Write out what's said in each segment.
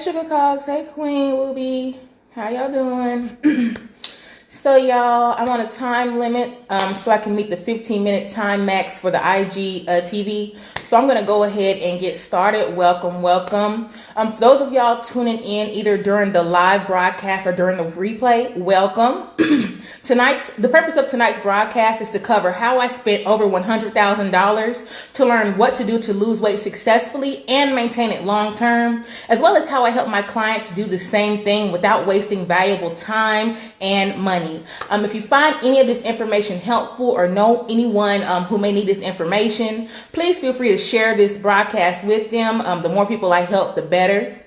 Sugar Cogs. Hey, Queen Ruby. How y'all doing? So, y'all, I'm on a time limit so I can meet the 15-minute time max for the IG TV. So I'm going to go ahead and get started. Welcome. For those of y'all tuning in either during the live broadcast or during the replay, welcome. The purpose of tonight's broadcast is to cover how I spent over $100,000 to learn what to do to lose weight successfully and maintain it long term, as well as how I help my clients do the same thing without wasting valuable time and money. If you find any of this information helpful or know anyone who may need this information, please feel free to share this broadcast with them. The more people I help, the better.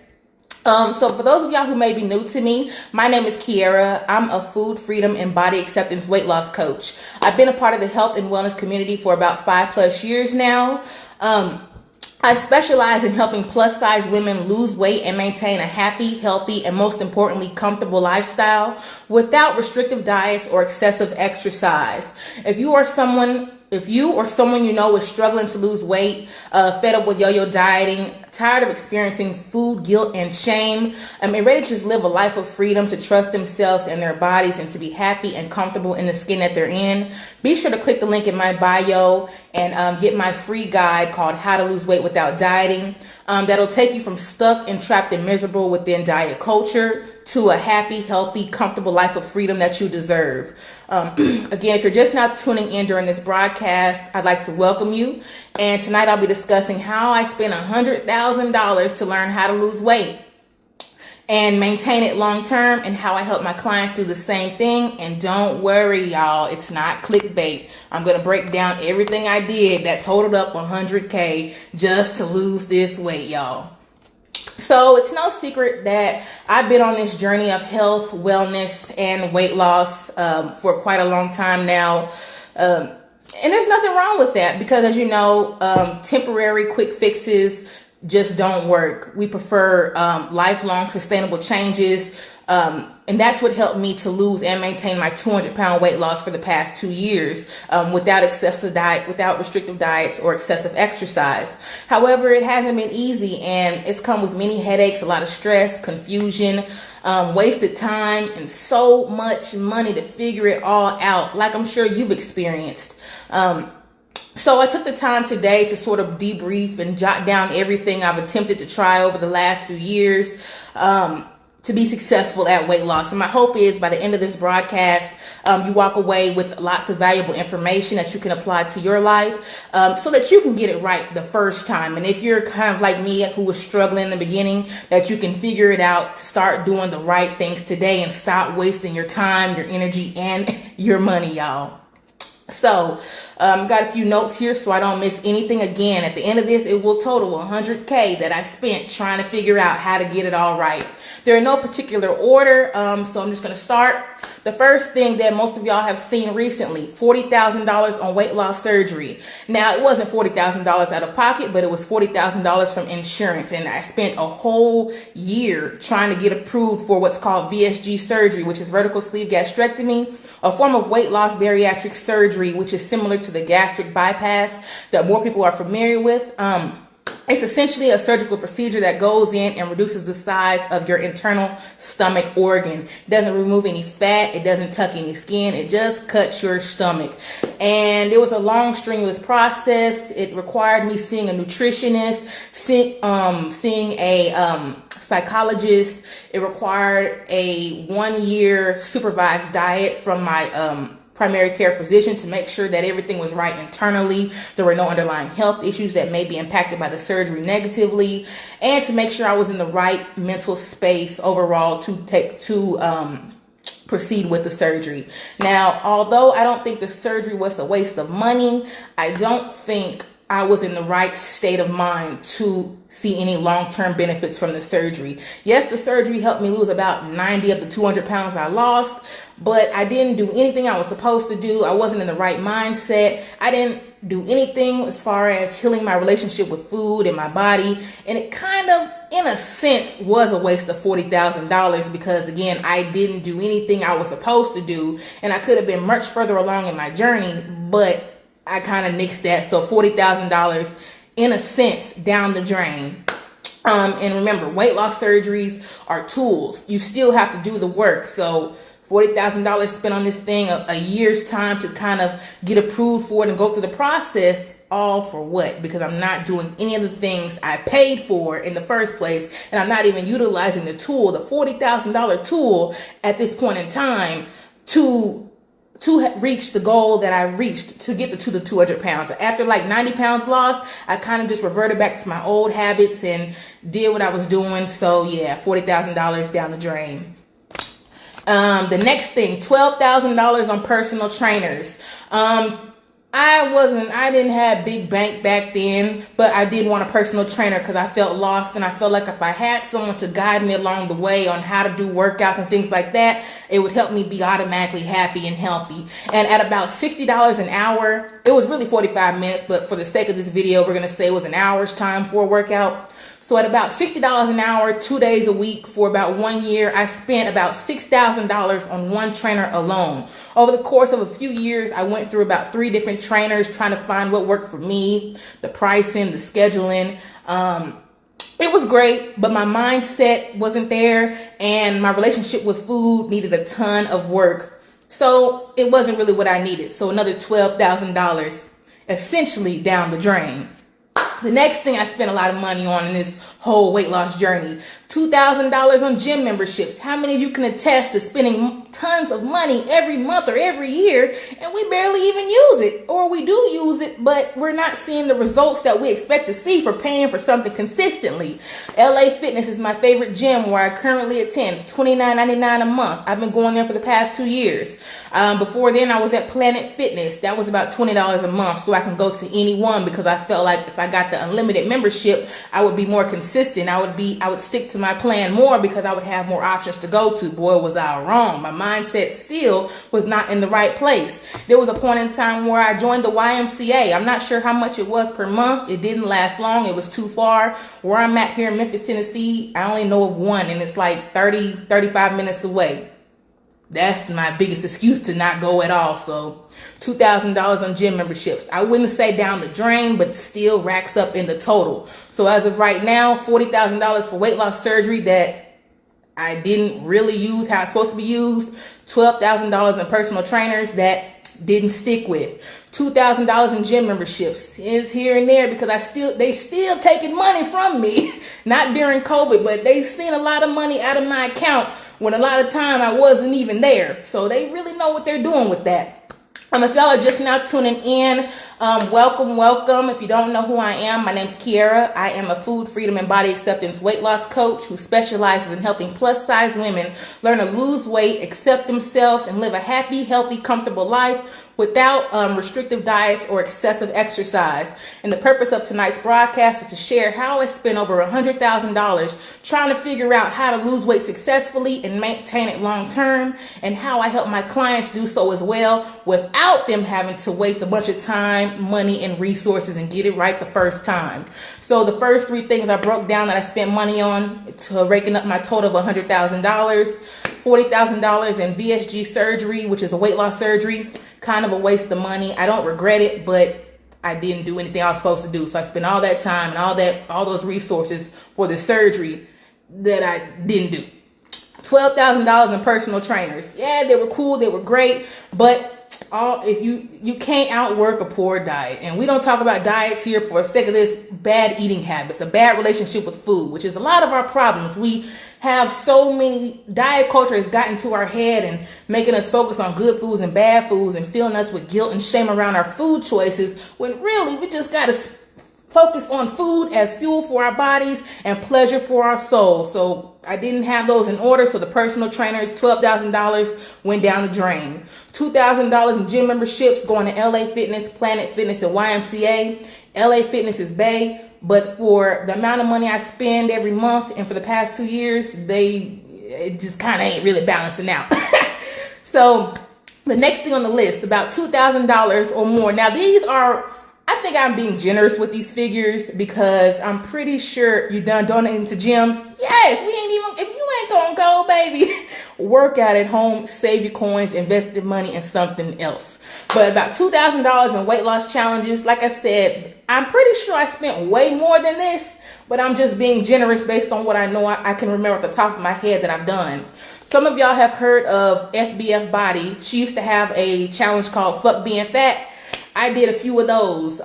So for those of y'all who may be new to me, my name is Kiara. I'm a food freedom and body acceptance weight loss coach. I've been a part of the health and wellness community for about 5+ years now. I specialize in helping plus size women lose weight and maintain a happy, healthy, and most importantly, comfortable lifestyle without restrictive diets or excessive exercise. If you or someone you know is struggling to lose weight, fed up with yo-yo dieting, tired of experiencing food guilt and shame, and ready to just live a life of freedom, to trust themselves and their bodies and to be happy and comfortable in the skin that they're in, be sure to click the link in my bio and get my free guide called How to Lose Weight Without Dieting. That'll take you from stuck and trapped and miserable within diet culture to a happy, healthy, comfortable life of freedom that you deserve. Again, if you're just now tuning in during this broadcast, I'd like to welcome you. And tonight I'll be discussing how I spent $100,000 to learn how to lose weight and maintain it long term, and how I help my clients do the same thing. And don't worry, y'all, it's not clickbait. I'm going to break down everything I did that totaled up $100K just to lose this weight, y'all. So it's no secret that I've been on this journey of health, wellness, and weight loss for quite a long time now. And there's nothing wrong with that because, as you know, temporary quick fixes just don't work. We prefer lifelong sustainable changes. And that's what helped me to lose and maintain my 200-pound weight loss for the past 2 years without restrictive diets or excessive exercise. However, it hasn't been easy, and it's come with many headaches, a lot of stress, confusion, wasted time, and so much money to figure it all out, like I'm sure you've experienced. So I took the time today to sort of debrief and jot down everything I've attempted to try over the last few years to be successful at weight loss. And my hope is by the end of this broadcast, you walk away with lots of valuable information that you can apply to your life so that you can get it right the first time. And if you're kind of like me who was struggling in the beginning, that you can figure it out to start doing the right things today and stop wasting your time, your energy, and your money, y'all. So, got a few notes here so I don't miss anything. Again, at the end of this, it will total $100K that I spent trying to figure out how to get it all right. They're in no particular order, so I'm just going to start. The first thing that most of y'all have seen recently, $40,000 on weight loss surgery. Now, it wasn't $40,000 out of pocket, but it was $40,000 from insurance. And I spent a whole year trying to get approved for what's called VSG surgery, which is vertical sleeve gastrectomy, a form of weight loss bariatric surgery, which is similar to the gastric bypass that more people are familiar with. It's essentially a surgical procedure that goes in and reduces the size of your internal stomach organ. It doesn't remove any fat. It doesn't tuck any skin. It just cuts your stomach. And it was a long, strenuous process. It required me seeing a nutritionist, seeing a psychologist. It required a 1-year supervised diet from my primary care physician to make sure that everything was right internally. There were no underlying health issues that may be impacted by the surgery negatively, and to make sure I was in the right mental space overall to proceed with the surgery. Now, although I don't think the surgery was a waste of money, I don't think I was in the right state of mind to see any long-term benefits from the surgery. Yes, the surgery helped me lose about 90 of the 200 pounds I lost, but I didn't do anything I was supposed to do. I wasn't in the right mindset. I didn't do anything as far as healing my relationship with food and my body. And it kind of, in a sense, was a waste of $40,000 because, again, I didn't do anything I was supposed to do. And I could have been much further along in my journey, but I kind of nixed that. So $40,000, in a sense, down the drain. And remember, weight loss surgeries are tools. You still have to do the work. So $40,000 spent on this thing, a year's time to kind of get approved for it and go through the process, all for what? Because I'm not doing any of the things I paid for in the first place, and I'm not even utilizing the tool, the $40,000 tool at this point in time to reach the goal that I reached to get to the 200 pounds. After like 90 pounds lost, I kind of just reverted back to my old habits and did what I was doing. So yeah, $40,000 down the drain. The next thing, $12,000 on personal trainers. I didn't have big bank back then, but I did want a personal trainer because I felt lost, and I felt like if I had someone to guide me along the way on how to do workouts and things like that, it would help me be automatically happy and healthy. And at about $60 an hour, it was really 45 minutes, but for the sake of this video, we're going to say it was an hour's time for a workout. So at about $60 an hour, 2 days a week for about 1 year, I spent about $6,000 on one trainer alone. Over the course of a few years, I went through about 3 different trainers trying to find what worked for me, the pricing, the scheduling. It was great, but my mindset wasn't there, and my relationship with food needed a ton of work. So it wasn't really what I needed. So another $12,000 essentially down the drain. The next thing I spent a lot of money on in this whole weight loss journey, $2,000 on gym memberships. How many of you can attest to spending tons of money every month or every year, and we barely even use it? Or we do use it, but we're not seeing the results that we expect to see for paying for something consistently. LA Fitness is my favorite gym where I currently attend. It's $29.99 a month. I've been going there for the past 2 years. Before then, I was at Planet Fitness. That was about $20 a month, so I can go to any one because I felt like if I got the unlimited membership, I would be more consistent. I would stick to my plan more because I would have more options to go to. Boy, was I wrong. My mindset still was not in the right place. There was a point in time where I joined the YMCA. I'm not sure how much it was per month. It didn't last long. It was too far. Where I'm at here in Memphis, Tennessee, I only know of one, and it's like 35 minutes away. That's my biggest excuse to not go at all. So $2,000 on gym memberships. I wouldn't say down the drain, but still racks up in the total. So as of right now, $40,000 for weight loss surgery that I didn't really use how it's supposed to be used. $12,000 in personal trainers that didn't stick with. $2,000 in gym memberships. It's here and there because they still taking money from me. Not during COVID, but they've seen a lot of money out of my account when a lot of time I wasn't even there. So they really know what they're doing with that. If y'all are just now tuning in, welcome. If you don't know who I am, my name's Kiara. I am a food freedom and body acceptance weight loss coach who specializes in helping plus size women learn to lose weight, accept themselves, and live a happy, healthy, comfortable life without restrictive diets or excessive exercise. And the purpose of tonight's broadcast is to share how I spent over $100,000 trying to figure out how to lose weight successfully and maintain it long term, and how I help my clients do so as well without them having to waste a bunch of time, money, and resources and get it right the first time. So the first 3 things I broke down that I spent money on to raking up my total of $100,000, $40,000 in VSG surgery, which is a weight loss surgery. Kind of a waste of money. I don't regret it, but I didn't do anything I was supposed to do. So I spent all that time and all those resources for the surgery that I didn't do. $12,000 in personal trainers. Yeah, they were cool. They were great. But if you can't outwork a poor diet. And we don't talk about diets here for the sake of this. Bad eating habits, a bad relationship with food, which is a lot of our problems. We have so many, diet culture has gotten to our head and making us focus on good foods and bad foods and filling us with guilt and shame around our food choices, when really we just got to focus on food as fuel for our bodies and pleasure for our soul. So I didn't have those in order. So the personal trainers, $12,000 went down the drain. $2,000 in gym memberships going to LA Fitness, Planet Fitness, and YMCA. LA Fitness is Bay. But for the amount of money I spend every month and for the past 2 years, it just kind of ain't really balancing out. So the next thing on the list, about $2,000 or more. Now these are, I think I'm being generous with these figures because I'm pretty sure you done donating to gyms. Yes, we ain't even, if you ain't gonna go, baby, Work out at home, save your coins, invest the money in something else. But about $2,000 in weight loss challenges. Like I said, I'm pretty sure I spent way more than this, but I'm just being generous based on what I know I can remember at the top of my head that I've done. Some of y'all have heard of FBF Body. She used to have a challenge called Fuck Being Fat. I did a few of those.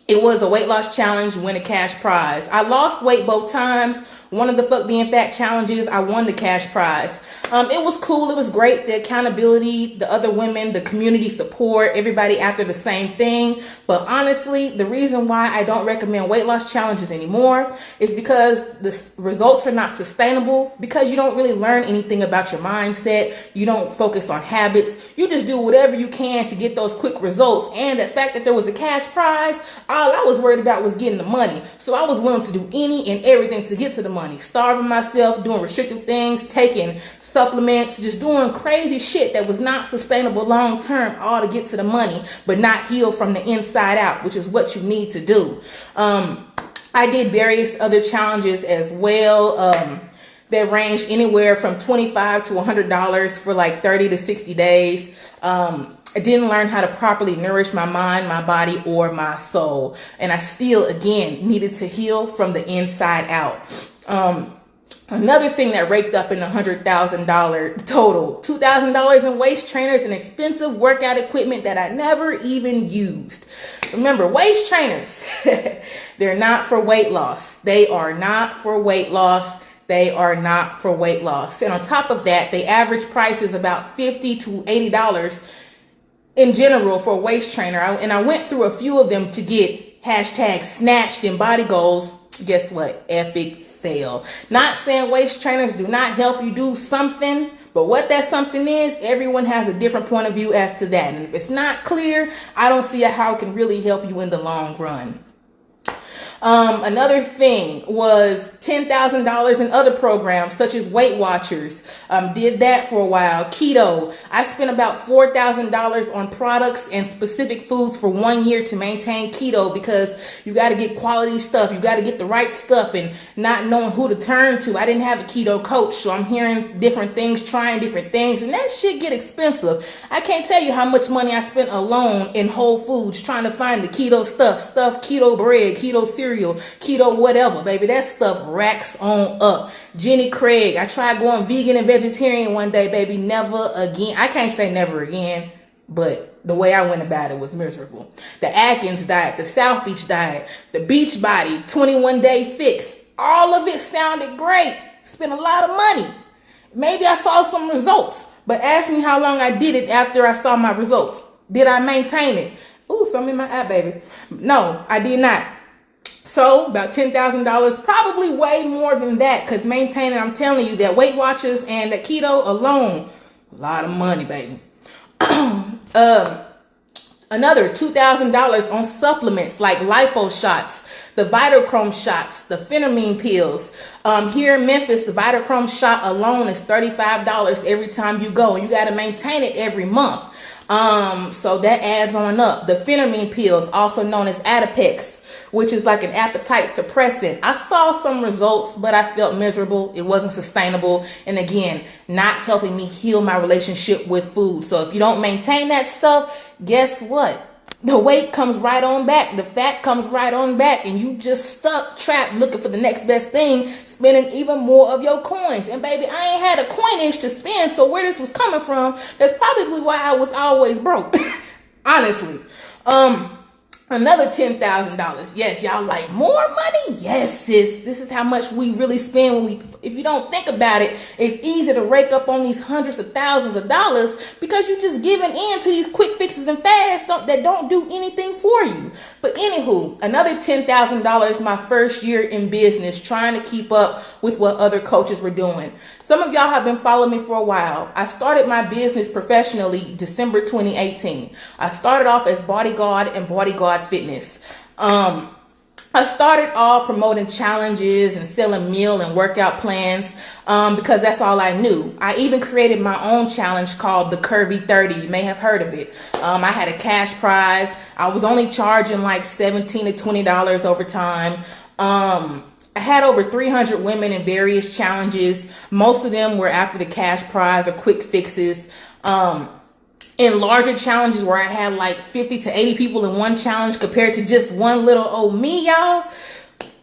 It was a weight loss challenge, win a cash prize. I lost weight both times. One of the Fuck Being Fat challenges, I won the cash prize. It was cool. It was great. The accountability, the other women, the community support, everybody after the same thing. But honestly, the reason why I don't recommend weight loss challenges anymore is because the results are not sustainable, because you don't really learn anything about your mindset. You don't focus on habits. You just do whatever you can to get those quick results. And the fact that there was a cash prize, all I was worried about was getting the money. So I was willing to do any and everything to get to the money. Starving myself, doing restrictive things, taking supplements, just doing crazy shit that was not sustainable long term, all to get to the money, but not heal from the inside out, which is what you need to do. I did various other challenges as well that ranged anywhere from $25 to $100 for like 30 to 60 days. I didn't learn how to properly nourish my mind, my body, or my soul. And I still, again, needed to heal from the inside out. Another thing that raked up in the $100,000 total, $2,000 in waist trainers and expensive workout equipment that I never even used. Remember, waist trainers, they're not for weight loss. They are not for weight loss. They are not for weight loss. And on top of that, the average price is about $50 to $80 in general for a waist trainer. And I went through a few of them to get hashtag snatched in body goals. Guess what? Epic fail. Not saying waist trainers do not help you do something, but what that something is, everyone has a different point of view as to that. And if it's not clear, I don't see how it can really help you in the long run. Another thing was $10,000 in other programs such as Weight Watchers. Did that for a while. Keto. I spent about $4,000 on products and specific foods for 1 year to maintain keto, because you got to get quality stuff. You got to get the right stuff, and not knowing who to turn to. I didn't have a keto coach, so I'm hearing different things, trying different things, and that shit get expensive. I can't tell you how much money I spent alone in Whole Foods trying to find the keto stuff, keto bread, keto cereal, keto whatever, baby. That stuff racks on up. Jenny Craig. I tried going vegan and vegetarian one day, baby. Never again. I can't say never again, but the way I went about it was miserable. The Atkins diet, the South Beach diet, the Beachbody 21-day fix. All of it sounded great. Spent a lot of money. Maybe I saw some results, but ask me how long I did it after I saw my results. Did I maintain it? Ooh, something in my eye, baby. No, I did not. So about $10,000, probably way more than that, because maintaining, I'm telling you, that Weight Watchers and the keto alone, a lot of money, baby. Another $2,000 on supplements like lipo shots, the Vitachrome shots, the phentermine pills. Here in Memphis, the Vitachrome shot alone is $35 every time you go, and you got to maintain it every month. So that adds on up. The phentermine pills, also known as Adipex, which is like an appetite suppressant. I saw some results, but I felt miserable. It wasn't sustainable. And again, not helping me heal my relationship with food. So if you don't maintain that stuff, guess what? The weight comes right on back. The fat comes right on back. And you just stuck, trapped, looking for the next best thing, spending even more of your coins. And baby, I ain't had a coinage to spend. So where this was coming from, that's probably why I was always broke. Honestly. Another $10,000. Yes, y'all like more money? Yes, sis. This is how much we really spend if you don't think about it, it's easy to rake up on these hundreds of thousands of dollars because you're just giving in to these quick fixes and fads that don't do anything for you. But anywho, another $10,000 my first year in business, trying to keep up with what other coaches were doing. Some of y'all have been following me for a while. I started my business professionally December 2018. I started off as Bodyguard and Bodyguard Fitness. I started off promoting challenges and selling meal and workout plans because that's all I knew. I even created my own challenge called the Curvy 30. You may have heard of it. I had a cash prize. I was only charging like $17 to $20 over time. I had over 300 women in various challenges. Most of them were after the cash prize or quick fixes. In larger challenges where I had like 50 to 80 people in one challenge compared to just one little old me, y'all.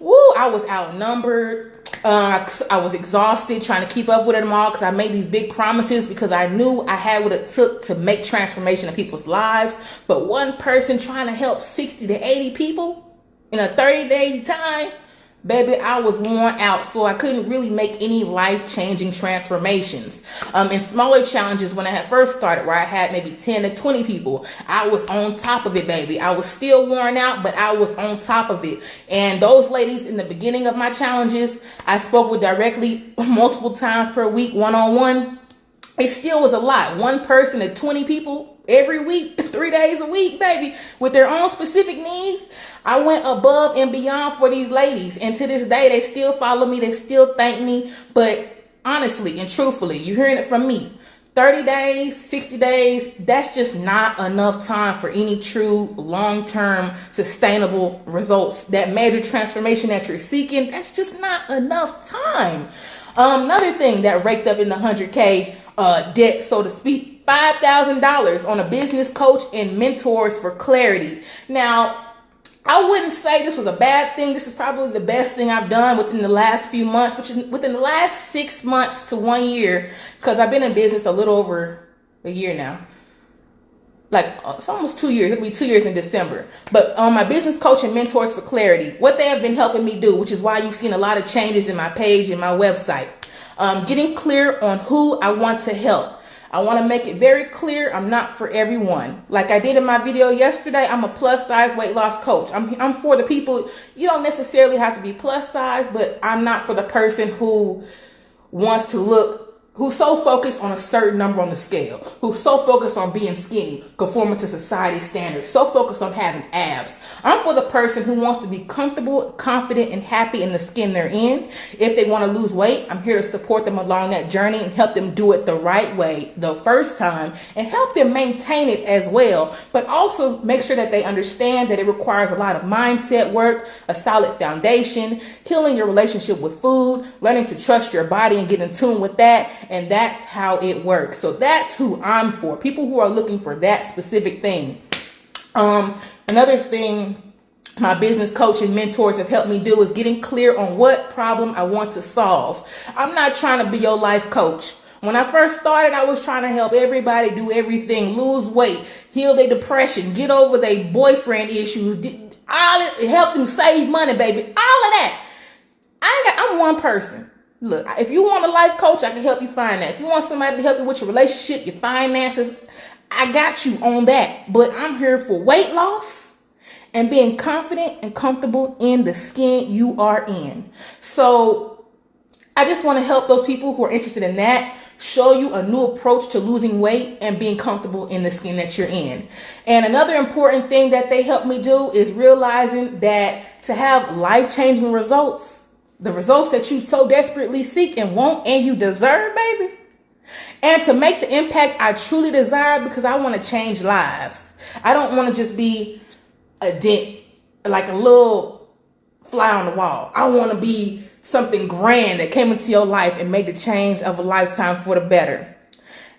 Woo, I was outnumbered. I was exhausted trying to keep up with them all because I made these big promises because I knew I had what it took to make transformation in people's lives. But one person trying to help 60 to 80 people in a 30-day time, baby, I was worn out, so I couldn't really make any life-changing transformations. In smaller challenges, when I had first started, where I had maybe 10 to 20 people, I was on top of it, baby. I was still worn out, but I was on top of it. And those ladies in the beginning of my challenges, I spoke with directly multiple times per week, one-on-one. It still was a lot. One person to 20 people every week, 3 days a week, baby, with their own specific needs. I went above and beyond for these ladies. And to this day, they still follow me. They still thank me. But honestly and truthfully, you're hearing it from me. 30 days, 60 days, that's just not enough time for any true long-term sustainable results. That major transformation that you're seeking, that's just not enough time. Another thing that raked up in the 100K debt, so to speak, $5,000 on a business coach and mentors for clarity. Now, I wouldn't say this was a bad thing. This is probably the best thing I've done within the last few months, which is within the last 6 months to 1 year, because I've been in business a little over a year now. It's almost 2 years. It'll be 2 years in December. But on my business coach and mentors for clarity, what they have been helping me do, which is why you've seen a lot of changes in my page and my website, getting clear on who I want to help. I want to make it very clear I'm not for everyone. Like I did in my video yesterday, I'm a plus size weight loss coach. I'm for the people. You don't necessarily have to be plus size, but I'm not for the person who wants to who's so focused on a certain number on the scale, who's so focused on being skinny, conforming to society standards, so focused on having abs. I'm for the person who wants to be comfortable, confident, and happy in the skin they're in. If they want to lose weight, I'm here to support them along that journey and help them do it the right way the first time and help them maintain it as well. But also make sure that they understand that it requires a lot of mindset work, a solid foundation, healing your relationship with food, learning to trust your body and get in tune with that. And that's how it works. So that's who I'm for. People who are looking for that specific thing. Another thing my business coach and mentors have helped me do is getting clear on what problem I want to solve. I'm not trying to be your life coach. When I first started, I was trying to help everybody do everything, lose weight, heal their depression, get over their boyfriend issues, help them save money, baby, all of that. I'm one person. Look, if you want a life coach, I can help you find that. If you want somebody to help you with your relationship, your finances, I got you on that. But I'm here for weight loss and being confident and comfortable in the skin you are in. So I just want to help those people who are interested in that, show you a new approach to losing weight and being comfortable in the skin that you're in. And another important thing that they help me do is realizing that to have life-changing results, the results that you so desperately seek and want and you deserve, baby. And to make the impact I truly desire, because I want to change lives. I don't want to just be a dent, like a little fly on the wall. I want to be something grand that came into your life and made the change of a lifetime for the better.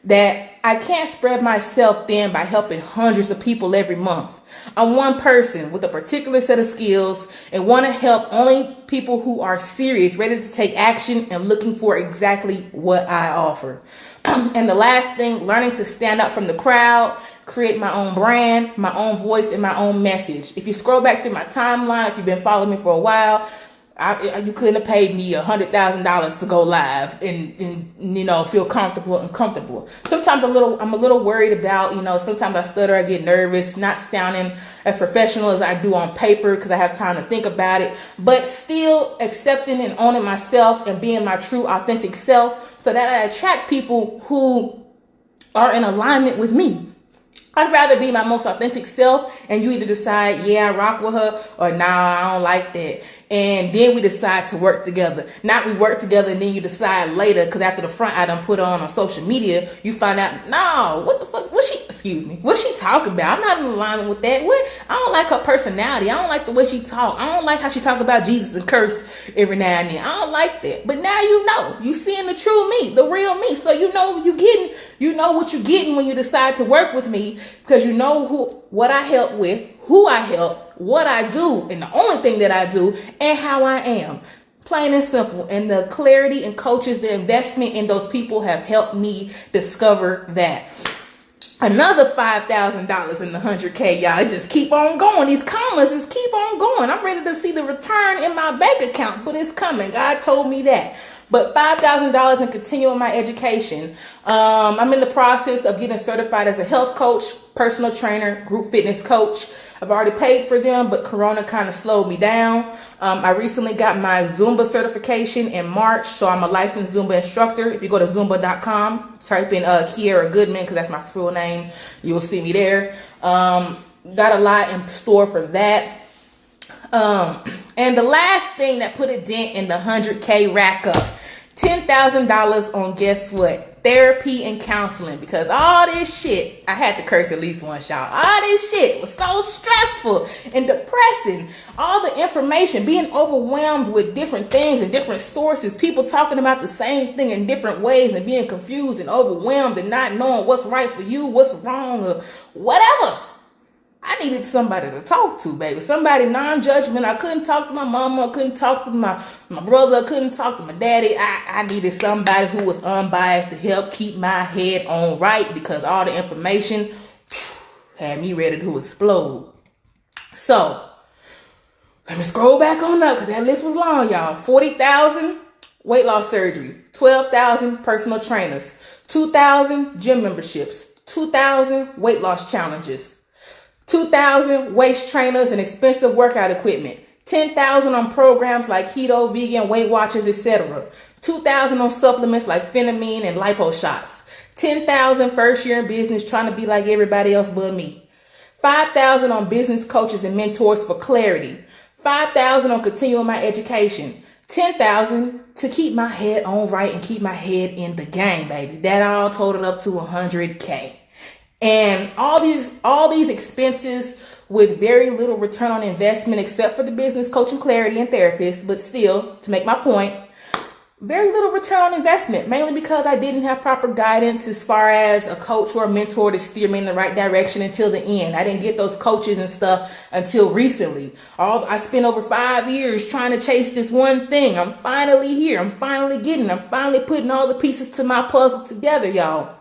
That I can't spread myself thin by helping hundreds of people every month. I'm one person with a particular set of skills and want to help only people who are serious, ready to take action and looking for exactly what I offer. And the last thing, learning to stand up from the crowd, create my own brand, my own voice, and my own message. If you scroll back through my timeline, if you've been following me for a while, you couldn't have paid me $100,000 to go live and feel comfortable and comfortable. Sometimes I'm a little worried about, sometimes I stutter, I get nervous, not sounding as professional as I do on paper because I have time to think about it, but still accepting and owning myself and being my true authentic self so that I attract people who are in alignment with me. I'd rather be my most authentic self and you either decide, yeah, I rock with her, or nah, I don't like that. And then we decide to work together. Not we work together and then you decide later, because after the front I done put on social media, you find out, no, what the fuck, excuse me. What's she talking about? I'm not in alignment with that. What? I don't like her personality. I don't like the way she talk. I don't like how she talk about Jesus and curse every now and then. I don't like that. But now you know. You seeing the true me, the real me. So you know what you're getting when you decide to work with me, because you know what I help with, who I help, what I do, and the only thing that I do, and how I am. Plain and simple. And the clarity and coaches, the investment in those people have helped me discover that. Another $5,000 in the 100K, y'all. It just keep on going. These commas just keep on going. I'm ready to see the return in my bank account, but it's coming. God told me that. But $5,000 in continuing my education. I'm in the process of getting certified as a health coach, personal trainer, group fitness coach. I've already paid for them, but Corona kind of slowed me down. I recently got my Zumba certification in March, so I'm a licensed Zumba instructor. If you go to Zumba.com, type in Kiara Goodman, because that's my full name, you'll see me there. Got a lot in store for that. And the last thing that put a dent in the 100K rack up, $10,000 on, guess what? Therapy and counseling, because all this shit, I had to curse at least once, y'all. All this shit was so stressful and depressing. All the information, being overwhelmed with different things and different sources, people talking about the same thing in different ways, and being confused and overwhelmed and not knowing what's right for you, what's wrong, or whatever. I needed somebody to talk to, baby. Somebody non-judgment. I couldn't talk to my mama. I couldn't talk to my brother. I couldn't talk to my daddy. I needed somebody who was unbiased to help keep my head on right, because all the information had me ready to explode. So, let me scroll back on up, because that list was long, y'all. 40,000 weight loss surgery. 12,000 personal trainers. 2,000 gym memberships. 2,000 weight loss challenges. 2,000 waist trainers and expensive workout equipment. 10,000 on programs like keto, vegan, Weight Watchers, etc. 2,000 on supplements like phenamine and lipo shots. 10,000 first year in business trying to be like everybody else but me. 5,000 on business coaches and mentors for clarity. 5,000 on continuing my education. 10,000 to keep my head on right and keep my head in the game, baby. That all totaled up to 100K. And all these expenses with very little return on investment, except for the business coaching, clarity, and therapist. But still, to make my point, very little return on investment, mainly because I didn't have proper guidance as far as a coach or a mentor to steer me in the right direction until the end. I didn't get those coaches and stuff until recently. I spent over 5 years trying to chase this one thing. I'm finally here. I'm finally putting all the pieces to my puzzle together, y'all.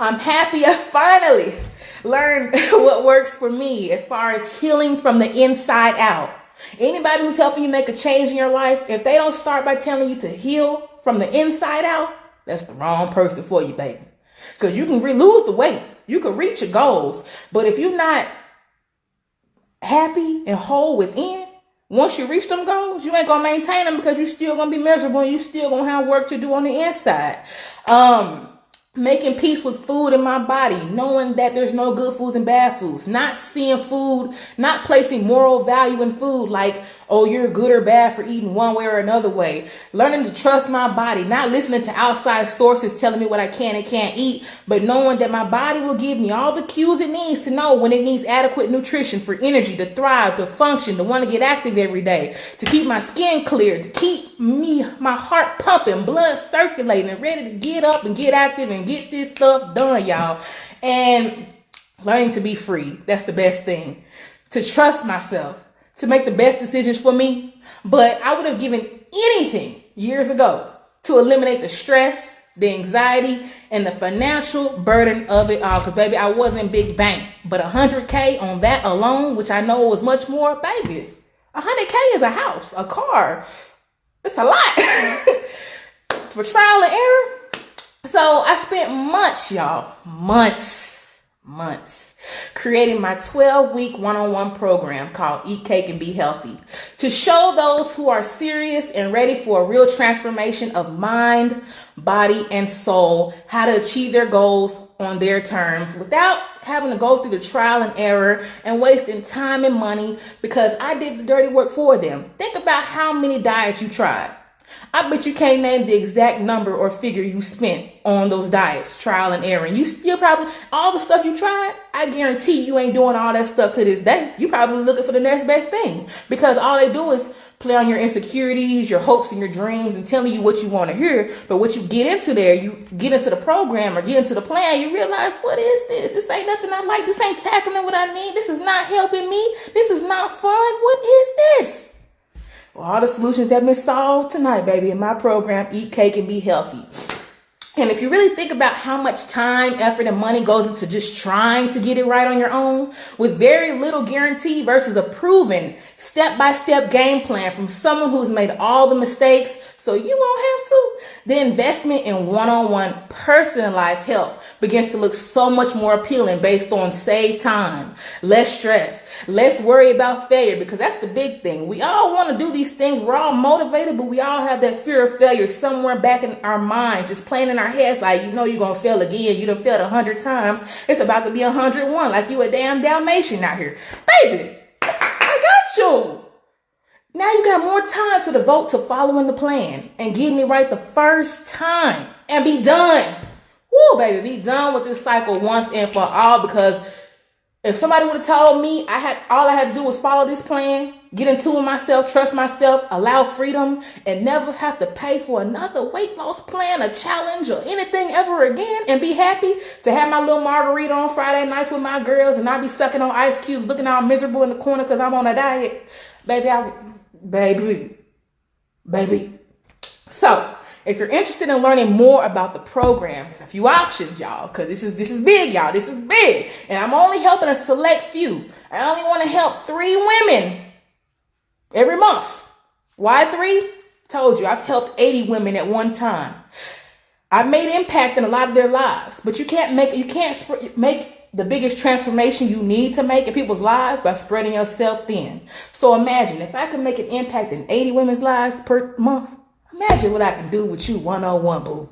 I'm happy I finally learned what works for me as far as healing from the inside out. Anybody who's helping you make a change in your life, if they don't start by telling you to heal from the inside out, that's the wrong person for you, baby. Because you can lose the weight. You can reach your goals. But if you're not happy and whole within, once you reach them goals, you ain't going to maintain them, because you're still going to be miserable and you still going to have work to do on the inside. Making peace with food in my body, knowing that there's no good foods and bad foods, not seeing food, not placing moral value in food like, oh, you're good or bad for eating one way or another way. Learning to trust my body, not listening to outside sources telling me what I can and can't eat, but knowing that my body will give me all the cues it needs to know when it needs adequate nutrition for energy, to thrive, to function, to want to get active every day, to keep my skin clear, to keep my heart pumping, blood circulating, and ready to get up and get active and get this stuff done, y'all. And learning to be free. That's the best thing. To trust myself, to make the best decisions for me. But I would have given anything years ago to eliminate the stress, the anxiety, and the financial burden of it all. Because, baby, I wasn't big bank. But 100K on that alone, which I know was much more, baby. 100K is a house, a car. It's a lot. For trial and error. So I spent months, y'all, months, creating my 12-week one-on-one program called Eat Cake and Be Healthy, to show those who are serious and ready for a real transformation of mind, body, and soul how to achieve their goals on their terms without having to go through the trial and error and wasting time and money, because I did the dirty work for them. Think about how many diets you tried. I bet you can't name the exact number or figure you spent on those diets, trial and error. And you still probably, all the stuff you tried, I guarantee you ain't doing all that stuff to this day. You probably looking for the next best thing, because all they do is play on your insecurities, your hopes and your dreams, and telling you what you want to hear. But what you get into there, you get into the program or get into the plan, you realize, what is this? This ain't nothing I like. This ain't tackling what I need. This is not helping me. This is not fun. What is this? Well, all the solutions have been solved tonight, baby, in my program, Eat Cake and Be Healthy. And if you really think about how much time, effort, and money goes into just trying to get it right on your own, with very little guarantee versus a proven step-by-step game plan from someone who's made all the mistakes so you won't have to, the investment in one-on-one personalized help begins to look so much more appealing based on save time, less stress, less worry about failure, because that's the big thing. We all want to do these things. We're all motivated, but we all have that fear of failure somewhere back in our minds, just playing in our heads like, you know, you're going to fail again. You done failed 100 times. It's about to be 101, like you a damn Dalmatian out here. Baby, I got you. Now you got more time to devote to following the plan and getting it right the first time and be done. Woo, baby, be done with this cycle once and for all, because if somebody would have told me all I had to do was follow this plan, get in tune with myself, trust myself, allow freedom, and never have to pay for another weight loss plan, a challenge, or anything ever again, and be happy to have my little margarita on Friday nights with my girls and I be sucking on ice cubes, looking all miserable in the corner because I'm on a diet. Baby. So, if you're interested in learning more about the program, there's a few options, y'all, because this is big, y'all. This is big. And I'm only helping a select few. I only want to help 3 women every month. Why 3? Told you, I've helped 80 women at one time. I've made impact in a lot of their lives, but you can't make the biggest transformation you need to make in people's lives by spreading yourself thin. So imagine if I could make an impact in 80 women's lives per month. Imagine what I can do with you one-on-one, boo.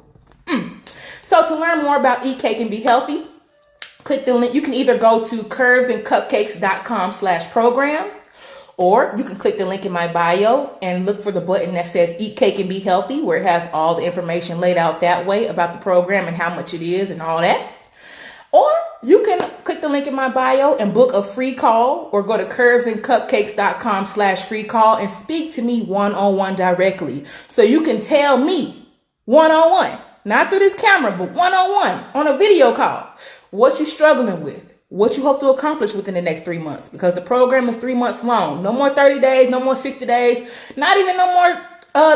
So to learn more about Eat Cake and Be Healthy, click the link. You can either go to curvesandcupcakes.com/program, or you can click the link in my bio and look for the button that says Eat Cake and Be Healthy, where it has all the information laid out that way about the program and how much it is and all that. Or you can click the link in my bio and book a free call, or go to curvesandcupcakes.com/free call and speak to me one-on-one directly. So you can tell me one-on-one, not through this camera, but one-on-one on a video call, what you're struggling with, what you hope to accomplish within the next 3 months, because the program is 3 months long. No more 30 days, no more 60 days, not even no more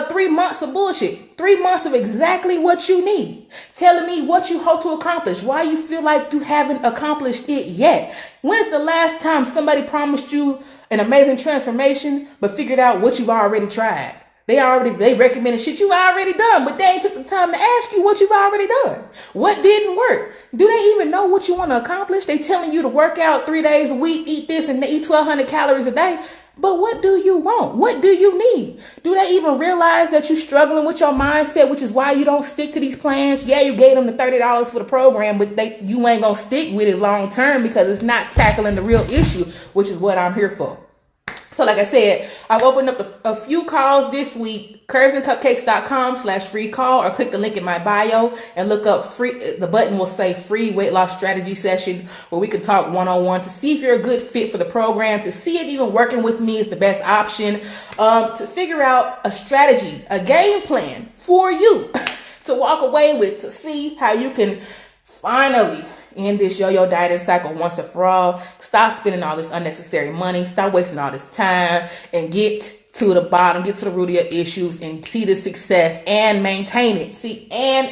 3 months of bullshit. 3 months of exactly what you need. Telling me what you hope to accomplish, why you feel like you haven't accomplished it yet. When's the last time somebody promised you an amazing transformation but figured out what you've already tried? They recommended shit you already done, but they ain't took the time to ask you what you've already done. What didn't work? Do they even know what you want to accomplish? They telling you to work out 3 days a week, eat this, and eat 1,200 calories a day. But what do you want? What do you need? Do they even realize that you're struggling with your mindset, which is why you don't stick to these plans? Yeah, you gave them the $30 for the program, but you ain't going to stick with it long term because it's not tackling the real issue, which is what I'm here for. So like I said, I've opened up a few calls this week, curvesandcupcakes.com/free call, or click the link in my bio and look up free. The button will say free weight loss strategy session, where we can talk one-on-one to see if you're a good fit for the program, to see if even working with me is the best option, to figure out a strategy, a game plan for you to walk away with, to see how you can finally end this yo-yo dieting cycle once and for all. Stop spending all this unnecessary money. Stop wasting all this time and get to the bottom, get to the root of your issues and see the success and maintain it.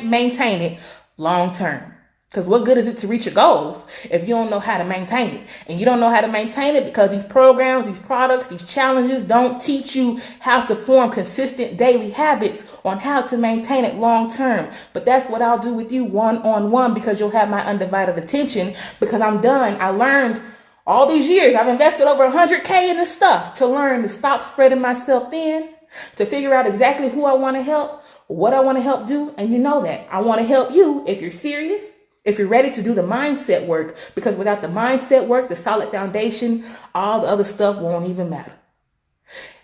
Maintain it long term. Because what good is it to reach your goals if you don't know how to maintain it? And you don't know how to maintain it because these programs, these products, these challenges don't teach you how to form consistent daily habits on how to maintain it long term. But that's what I'll do with you one-on-one, because you'll have my undivided attention, because I'm done. I learned all these years. I've invested over $100K in this stuff to learn to stop spreading myself thin, to figure out exactly who I want to help, what I want to help do. And you know that I want to help you if you're serious, if you're ready to do the mindset work, because without the mindset work, the solid foundation, all the other stuff won't even matter.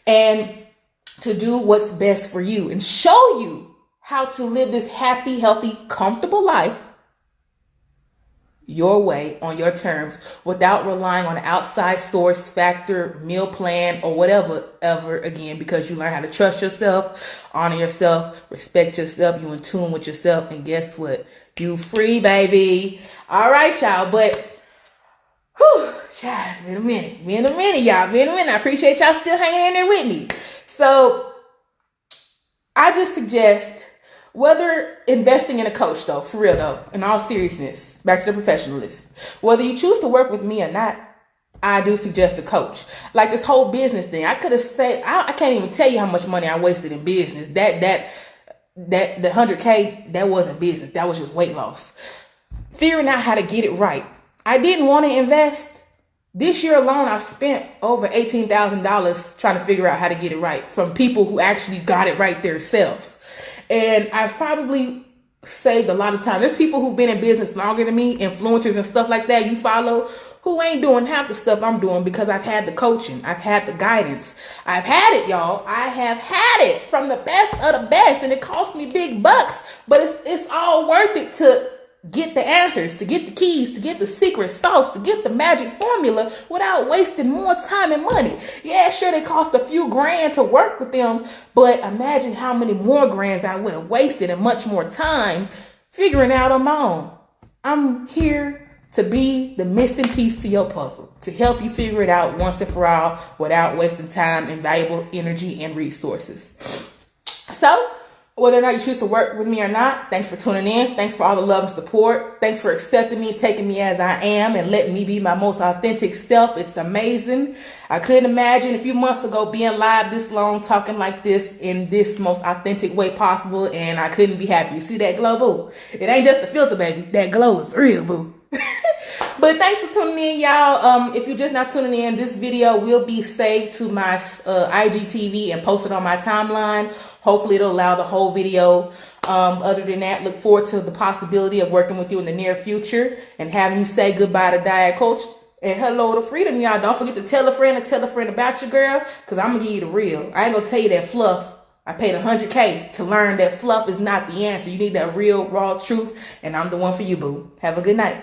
And to do what's best for you and show you how to live this happy, healthy, comfortable life your way, on your terms, without relying on an outside source, factor, meal plan, or whatever ever again, because you learn how to trust yourself, honor yourself, respect yourself, you in tune with yourself, and guess what? You free, baby. All right, y'all, but whew, child, it's been a minute, y'all, I appreciate y'all still hanging in there with me. So I just suggest, whether investing in a coach though, for real though, in all seriousness, back to the professionalist, whether you choose to work with me or not, I do suggest a coach. Like this whole business thing, I could have said, I can't even tell you how much money I wasted in business. The 100K, that wasn't business. That was just weight loss. Figuring out how to get it right. I didn't want to invest. This year alone, I've spent over $18,000 trying to figure out how to get it right from people who actually got it right themselves. And I've probably saved a lot of time. There's people who've been in business longer than me, influencers and stuff like that you follow, who ain't doing half the stuff I'm doing because I've had the coaching. I've had the guidance. I've had it, y'all. I have had it from the best of the best, and it cost me big bucks, but it's all worth it to get the answers, to get the keys, to get the secret sauce, to get the magic formula without wasting more time and money. Yeah, sure, they cost a few grand to work with them, but imagine how many more grands I would have wasted and much more time figuring out on my own. I'm here to be the missing piece to your puzzle, to help you figure it out once and for all without wasting time and valuable energy and resources. So, whether or not you choose to work with me or not, thanks for tuning in. Thanks for all the love and support. Thanks for accepting me, taking me as I am, and letting me be my most authentic self. It's amazing. I couldn't imagine a few months ago being live this long, talking like this in this most authentic way possible, and I couldn't be happy. You see that glow, boo? It ain't just a filter, baby. That glow is real, boo. But thanks for tuning in, y'all. If you're just not tuning in, this video will be saved to my IGTV and posted on my timeline. Hopefully it'll allow the whole video. Other than that, look forward to the possibility of working with you in the near future and having you say goodbye to diet coach and hello to freedom, y'all. Don't forget to tell a friend about your girl, because I'm going to give you the real. I ain't going to tell you that fluff. I paid $100K to learn that fluff is not the answer. You need that real, raw truth, and I'm the one for you, boo. Have a good night.